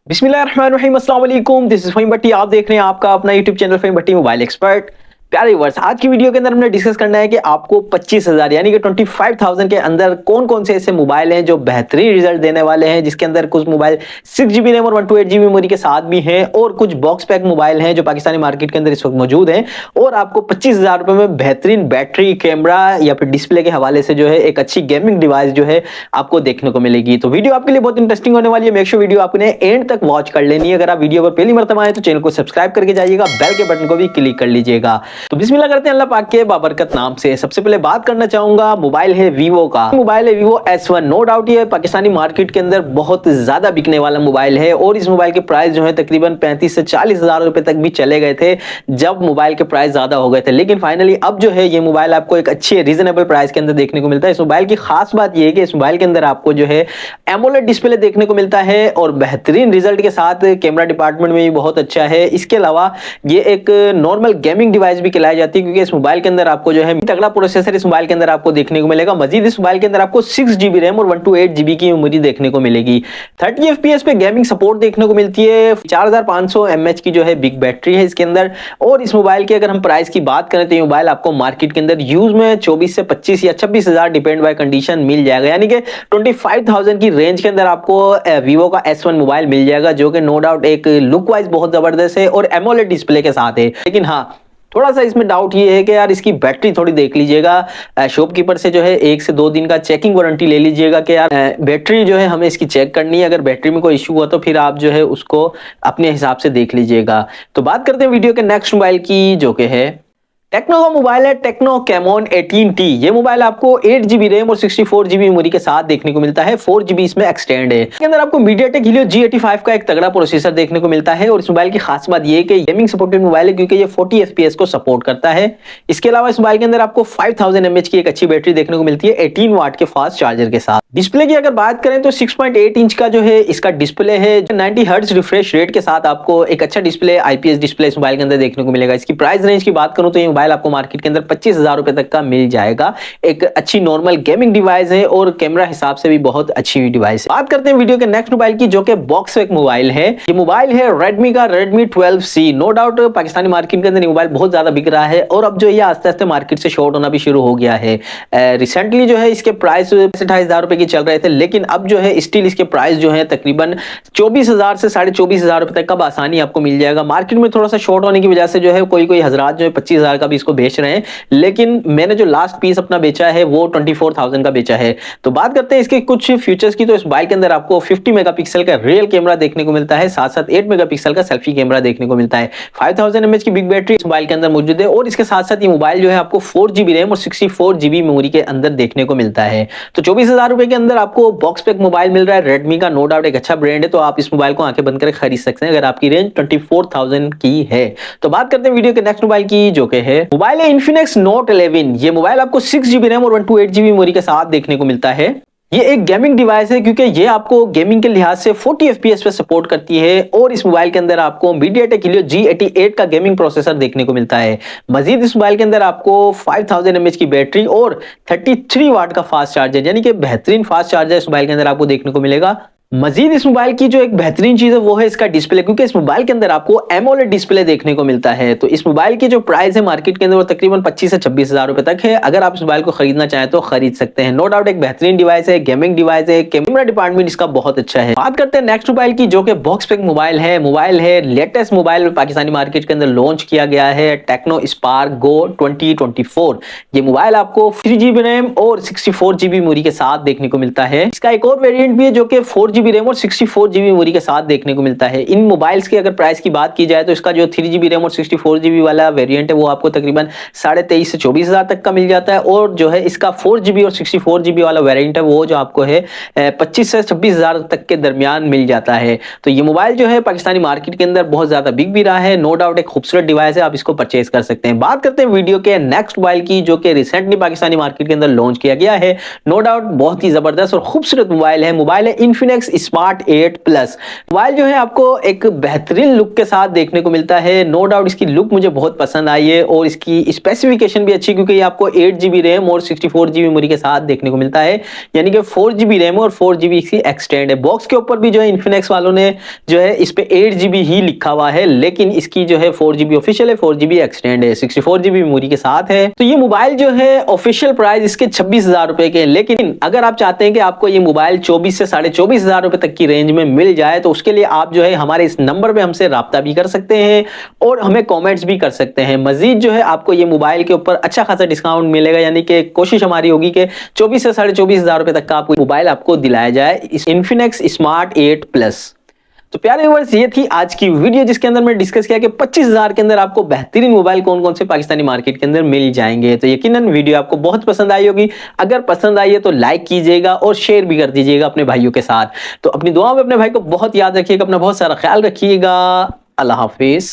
बिस्मिल्लाहिर्रहमानिर्रहीम, अस्सलाम वालेकुम। दिस इज फ़हीम भट्टी। आप देख रहे हैं आपका अपना यूट्यूब चैनल फ़हीम भट्टी मोबाइल एक्सपर्ट। प्यारे व्यूअर्स, आज की वीडियो के अंदर हमने डिस्कस करना है कि आपको 25,000 यानी कि 25,000 के अंदर कौन-कौन से ऐसे मोबाइल हैं जो बेहतरीन रिजल्ट देने वाले हैं, जिसके अंदर कुछ मोबाइल 6 जीबी रैम और 128 जीबी मेमोरी के साथ भी हैं, और कुछ बॉक्स पैक मोबाइल हैं जो पाकिस्तानी मार्केट के अंदर इस वक्त मौजूद हैं, और आपको 25,000 रुपए में बेहतरीन बैटरी, कैमरा या फिर डिस्प्ले के हवाले से जो है एक अच्छी गेमिंग डिवाइस जो है आपको देखने को मिलेगी। तो वीडियो आपके लिए बहुत इंटरेस्टिंग होने वाली है। मेक श्योर वीडियो आपने एंड तक वॉच कर लेनी है। अगर आप वीडियो पर पहली मर्तबा आए तो चैनल को सब्सक्राइब करके जाइएगा, बेल के बटन को भी क्लिक कर लीजिएगा। तो बिस्मिल्लाह करते हैं अल्लाह पाक के बाबरकत नाम से। सबसे पहले बात करना चाहूंगा मोबाइल है वीवो का। मोबाइल है वीवो S1। नो डाउट ये पाकिस्तानी मार्केट के अंदर बहुत ज्यादा बिकने वाला मोबाइल है, और इस मोबाइल के प्राइस जो है तकरीबन 35 से 40 हजार रुपए तक भी चले गए थे जब मोबाइल के प्राइस ज्यादा हो गए थे। लेकिन फाइनली अब जो है ये मोबाइल आपको एक अच्छे रीजनेबल प्राइस के अंदर देखने को मिलता है। इस मोबाइल की खास बात यह है कि इस मोबाइल के अंदर आपको जो है एमोलेड डिस्प्ले देखने को मिलता है, और बेहतरीन रिजल्ट के साथ कैमरा डिपार्टमेंट में भी बहुत अच्छा है। इसके अलावा ये एक नॉर्मल गेमिंग डिवाइस भी कहलाई जाती है, क्योंकि इस मोबाइल के अंदर आपको जो है तगड़ा प्रोसेसर इस मोबाइल के अंदर आपको देखने को मिलेगा। मजीद इस मोबाइल के अंदर आपको 6 जीबी रैम और 128 जीबी की मेमोरी देखने को मिलेगी। 30 एफपीएस पे गेमिंग सपोर्ट देखने को मिलती है। 4500 एमएच की जो है बिग बैटरी है इसके अंदर। और इस मोबाइल की अगर हम प्राइस की बात करें तो ये मोबाइल आपको मार्केट के अंदर यूज में 24 से 25 या 26,000 डिपेंड बाय कंडीशन मिल जाएगा, यानी कि 25,000 की रेंज के अंदर आपको वीवो का S1 मोबाइल मिल जाएगा, जो कि नो डाउट एक लुक वाइज बहुत जबरदस्त है और एमोलेड डिस्प्ले के साथ है। लेकिन हाँ, थोड़ा सा इसमें डाउट ये है कि यार इसकी बैटरी थोड़ी देख लीजिएगा। शॉपकीपर से जो है 1 से 2 दिन का चेकिंग वारंटी ले लीजिएगा कि यार बैटरी जो है हमें इसकी चेक करनी है। अगर बैटरी में कोई इश्यू हुआ तो फिर आप जो है उसको अपने हिसाब से देख लीजिएगा। तो बात करते हैं वीडियो के नेक्स्ट मोबाइल की, जो कि है टेक्नो का मोबाइल है टेक्नो कैमोन 18T। ये मोबाइल आपको 8 जीबी रैम और 64 जीबी मेमोरी के साथ देखने को मिलता है। 4 जीबी इसमें एक्सटेंड है। इसके अंदर आपको मीडियाटेक हीलियो G85 का एक तगड़ा प्रोसेसर देखने को मिलता है, और इस मोबाइल की खास बात ये है कि गेमिंग सपोर्टेड मोबाइल है, क्योंकि ये 40 FPS को सपोर्ट करता है। इसके अलावा इस मोबाइल के अंदर आपको 5000 mAh की एक अच्छी बैटरी देखने को मिलती है 18 वाट के फास्ट चार्जर के साथ। डिस्प्ले की अगर बात करें तो 6.8 इंच का जो है इसका डिस्प्ले है। 90 हर्ट्ज रिफ्रेश रेट के साथ आपको एक अच्छा डिस्प्ले, IPS डिस्प्ले इस मोबाइल के अंदर देखने को मिलेगा। इसकी प्राइस रेंज की बात करूं तो ये मोबाइल आपको मार्केट के अंदर 25,000 रुपए तक का मिल जाएगा। एक अच्छी नॉर्मल गेमिंग डिवाइस है, और कैमरा हिसाब से भी बहुत अच्छी डिवाइस है। बात करते हैं वीडियो के नेक्स्ट मोबाइल की, जो कि बॉक्स पैक मोबाइल है। ये मोबाइल है रेडमी का Redmi 12C। No doubt Pakistani market के अंदर ये मोबाइल बहुत ज्यादा बिक रहा है, और अब जो ये आस्ते आस्ते मार्केट से शॉर्ट होना भी शुरू हो गया है। रिसेंटली जो है इसके प्राइस 28,000 रुपए की चल रहे थे, लेकिन अब जो है स्टिल इसके प्राइस जो है तकरीबन 24,000 से 24,500 रुपए तक का आसानी आपको मिल जाएगा। मार्केट में थोड़ा सा शॉर्ट होने की वजह से जो है कोई हजरात जो है 25,000 का भी इसको बेच रहे हैं, लेकिन मैंने जो लास्ट पीस अपना बेचा है वो 24,000 का बेचा है। तो बात करते हैं इसके कुछ फीचर्स की। तो इस बाइक के अंदर आपको 50 मेगापिक्सल का रियल कैमरा देखने को मिलता है, साथ साथ 8 मेगापिक्सल का सेल्फी कैमरा देखने को मिलता है। 5000 mAh की बिग बैटरी इस मोबाइल के अंदर मौजूद है, और इसके साथ साथ ये मोबाइल जो है आपको 4 जीबी रैम और 64 जीबी मेमोरी के अंदर देखने को मिलता है। तो 24,000 रुपए के अंदर आपको बॉक्स पैक मोबाइल मिल रहा है रेडमी का। नो डाउट एक अच्छा ब्रांड है, तो आप इस मोबाइल को आंखें बंद करके खरीद सकते हैं अगर आपकी रेंज 24,000 की है। तो बात करते हैं वीडियो के नेक्स्ट मोबाइल की, जो कि है मोबाइल है इन्फिनिक्स नोट 11। ये मोबाइल आपको 6 जीबी रैम और 128 जीबी मेमोरी के साथ देखने को मिलता है। ये एक गेमिंग डिवाइस है, क्योंकि ये आपको गेमिंग के लिहाज से 40 FPS पे सपोर्ट करती है, और इस मोबाइल के अंदर आपको मीडियाटेक हीलियो G88 का गेमिंग प्रोसेसर देखने को मिलता है। मजीद इस मोबाइल के अंदर आपको 5000 mAh की बैटरी और 33 वाट का फास्ट चार्जर, यानी कि बेहतरीन फास्ट चार्जर इस मोबाइल के अंदर आपको देखने को मिलेगा। मजीद इस मोबाइल की जो एक बेहतरीन चीज है वो है इसका डिस्प्ले, क्योंकि इस मोबाइल के अंदर आपको एमोलेड डिस्प्ले देखने को मिलता है। तो इस मोबाइल की जो प्राइस है मार्केट के अंदर वो तकरीबन 25 से 26,000 रुपए तक है। अगर आप इस मोबाइल को खरीदना चाहें तो खरीद सकते हैं। नो डाउट एक बेहतरीन डिवाइस है, गेमिंग डिवाइस है, कैमरा डिपार्टमेंट इसका बहुत अच्छा है। बात करते हैं नेक्स्ट मोबाइल की, जो कि बॉक्स पैक मोबाइल है। मोबाइल है लेटेस्ट मोबाइल पाकिस्तानी मार्केट के अंदर लॉन्च किया गया है, टेक्नो स्पार्क गो 2024। ये मोबाइल आपको 3 जीबी रैम और 64 जीबी मेमोरी के साथ देखने को मिलता है। इसका एक और वेरिएंट भी है जो कि 4 जीबी रैम और 64 जीबी मेमोरी के साथ देखने को मिलता है। इन मोबाइल्स की अगर प्राइस की बात की जाए तो इसका जो 3 जीबी रैम और 64 जीबी वाला वेरिएंट है वो आपको तकरीबन 23,500 से 24,000 तक का मिल जाता है, और जो है इसका 4 जीबी और 64 जीबी वाला वेरिएंट है वो जो आपको है 25 से 26,000 तक के दरमियान मिल जाता है। तो ये मोबाइल जो है पाकिस्तानी मार्केट के अंदर बहुत ज्यादा बिक भी रहा है। नो डाउट एक खूबसूरत डिवाइस है, आप इसको परचेज कर सकते हैं। बात करते हैं वीडियो के नेक्स्ट मोबाइल की, जो कि रिसेंटली पाकिस्तानी मार्केट के अंदर लॉन्च किया गया है। नो डाउट बहुत ही जबरदस्त और खूबसूरत मोबाइल है। मोबाइल है Infinix Infinix smart 8 plus mobile जो है आपको एक बेहतरीन लुक के साथ देखने को मिलता है। नो डाउट इसकी लुक मुझे बहुत पसंद आई है और इसकी स्पेसिफिकेशन भी अच्छी, क्योंकि ये आपको 8GB रैम और 64GB मेमोरी के साथ देखने को मिलता है, यानी कि 4GB रैम और 4GB इसकी एक्सटेंड है। बॉक्स के ऊपर भी जो है इन्फिनिक्स वालों ने जो है इस पे 8GB ही लिखा हुआ है, लेकिन इसकी जो है 4GB ऑफिशियल है, 4GB एक्सटेंड है, 64GB मेमोरी के साथ है। तो ये मोबाइल जो है ऑफिशियल प्राइस इसके 26,000 रुपए के, लेकिन अगर आप चाहते हैं कि आपको ये मोबाइल 24 से 24,500 रुपए तक की रेंज में मिल जाए, तो उसके लिए आप जो है हमारे इस नंबर पे हमसे राब्ता भी कर सकते हैं और हमें कमेंट्स भी कर सकते हैं। मजीद जो है आपको ये मोबाइल के ऊपर अच्छा खासा डिस्काउंट मिलेगा, यानी कि कोशिश हमारी होगी कि 24 से 24,500 रुपए तक का आपको मोबाइल आपको दिलाया जाए इस इन्फिनिक्स स्मार्ट 8 प्लस। तो प्यारे व्यूअर्स, ये थी आज की वीडियो जिसके अंदर मैं डिस्कस किया कि 25,000 के अंदर आपको बेहतरीन मोबाइल कौन कौन से पाकिस्तानी मार्केट के अंदर मिल जाएंगे। तो यकीनन वीडियो आपको बहुत पसंद आई होगी। अगर पसंद आई है तो लाइक कीजिएगा और शेयर भी कर दीजिएगा अपने भाइयों के साथ। तो अपनी दुआ में अपने भाई को बहुत याद रखिएगा, अपना बहुत सारा ख्याल रखिएगा। अल्लाह हाफिज।